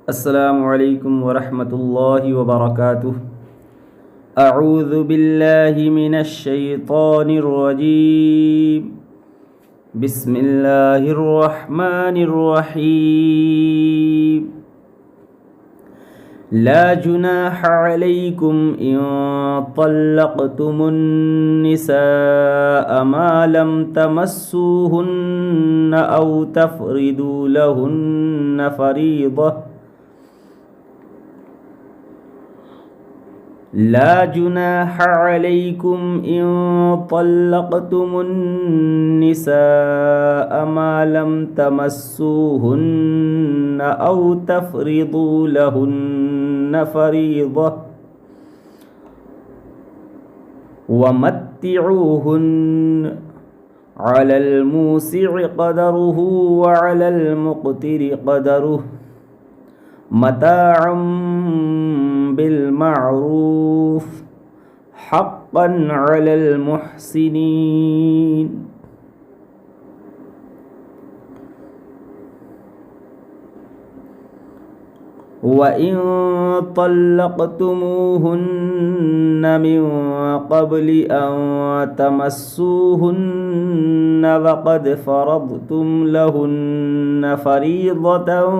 السلام عليكم ورحمة الله وبركاته. أعوذ بالله من الشيطان الرجيم. بسم الله الرحمن الرحيم. لا جناح عليكم إن طلقتم النساء ما لم تمسوهن أو تفرضوا لهن فريضة. لا جناح عليكم إن طلقتم النساء ما لم تمسوهن أو تفرضوا لهن فريضة ومتعوهن على الموسع قدره وعلى المقتر قدره متاعا بالمعروف حقا على المحسنين. وإن طلقتموهن من قبل أن تمسوهن وقد فرضتم لهن فريضة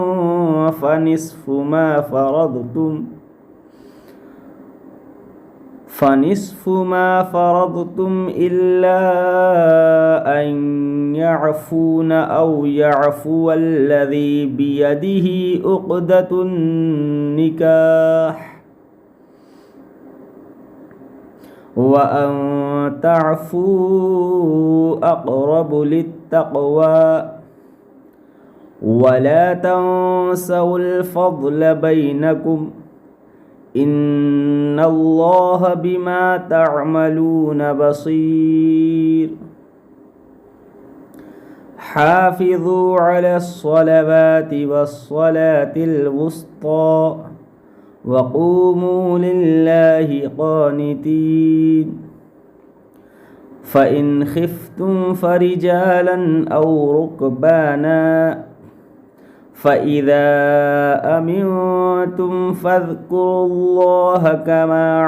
فنصف ما فرضتم إلا أن يعفون أو يعفو الذي بيده عقدة النكاح وأن تعفوا أقرب للتقوى ولا تنسوا الفضل بينكم إن الله بما تعملون بصير. حافظوا على الصلوات والصلاة الوسطى وقوموا لله قانتين. فإن خفتم فرجالا أو ركبانا فإذا أمنتم فاذكروا الله كما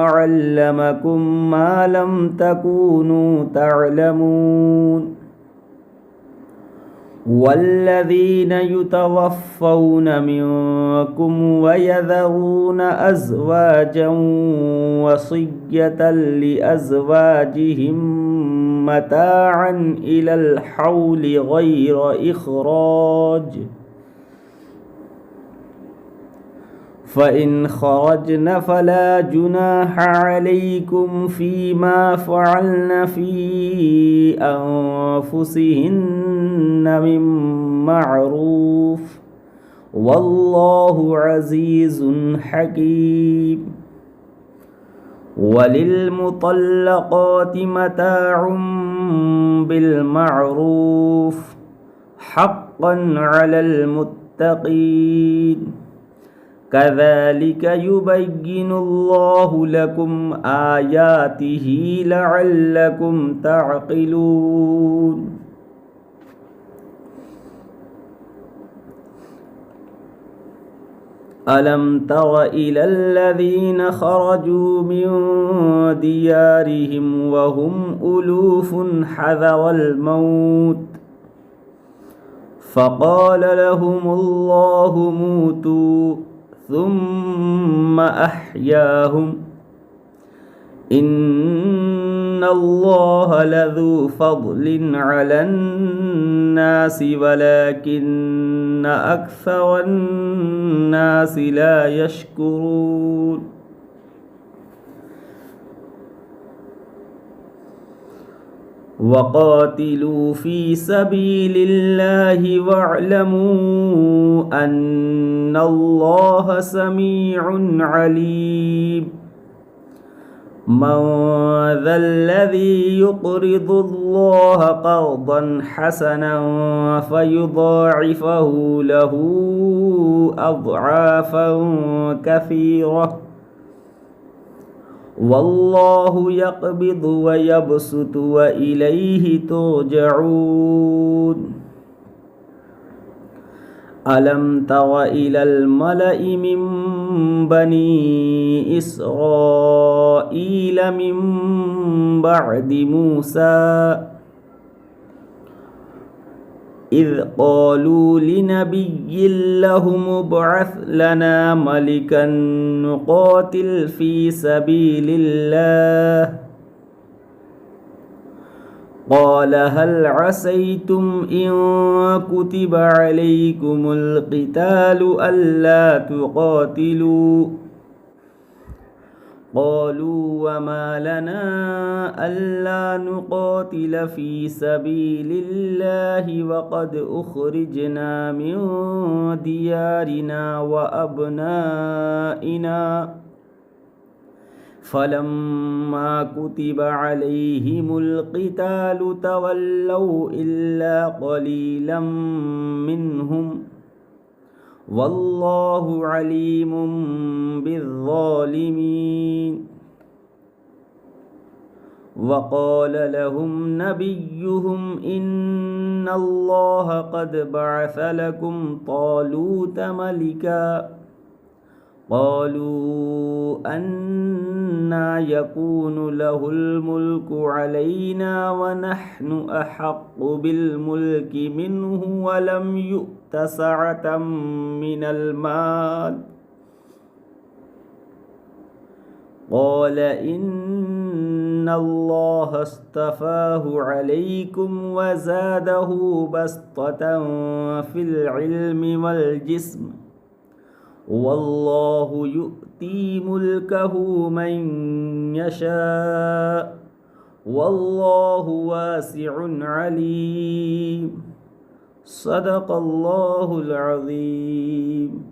علمكم ما لم تكونوا تعلمون. والذين يتوفون منكم ويذرون أزواجا وصية لأزواجهم متاعا إلى الحول غير إخراج فإن خرجن فلا جناح عليكم فيما فعلن في أنفسهن من معروف والله عزيز حكيم. وللمطلقات متاع بالمعروف حقا على المتقين. كذلك يبين الله لكم آياته لعلكم تعقلون. ألم تر إلى الذين خرجوا من ديارهم وهم ألوف حذر الموت فقال لهم الله موتوا ثم أحياهم إن الله لذو فضل على الناس ولكن أكثر الناس لا يشكرون. وقاتلوا في سبيل الله واعلموا أن الله سميع عليم. من ذا الذي يقرض الله قرضا حسنا فيضاعفه له أضعافا كثيرة والله يقبض ويبسط وإليه ترجعون ألم تر إلى الملأ من بني إسرائيل من بعد موسى إذ قالوا لنبي لهم ابعث لنا ملكا نقاتل في سبيل الله قال هل عسيتم إن كتب عليكم القتال ألا تقاتلوا قالوا وما لنا ألا نقاتل في سبيل الله وقد أخرجنا من ديارنا وأبنائنا فلما كتب عليهم القتال تولوا إلا قليلا منهم والله عليم بالظالمين وقال لهم نبيهم إن الله قد بعث لكم طالوت ملكا قالوا أنى يكون له الملك علينا ونحن أحق بالملك منه ولم يؤت سعة من المال قال إن الله اصطفاه عليكم وزاده بسطة في العلم والجسم والله يؤتي ملكه من يشاء والله واسع عليم صدق الله العظيم.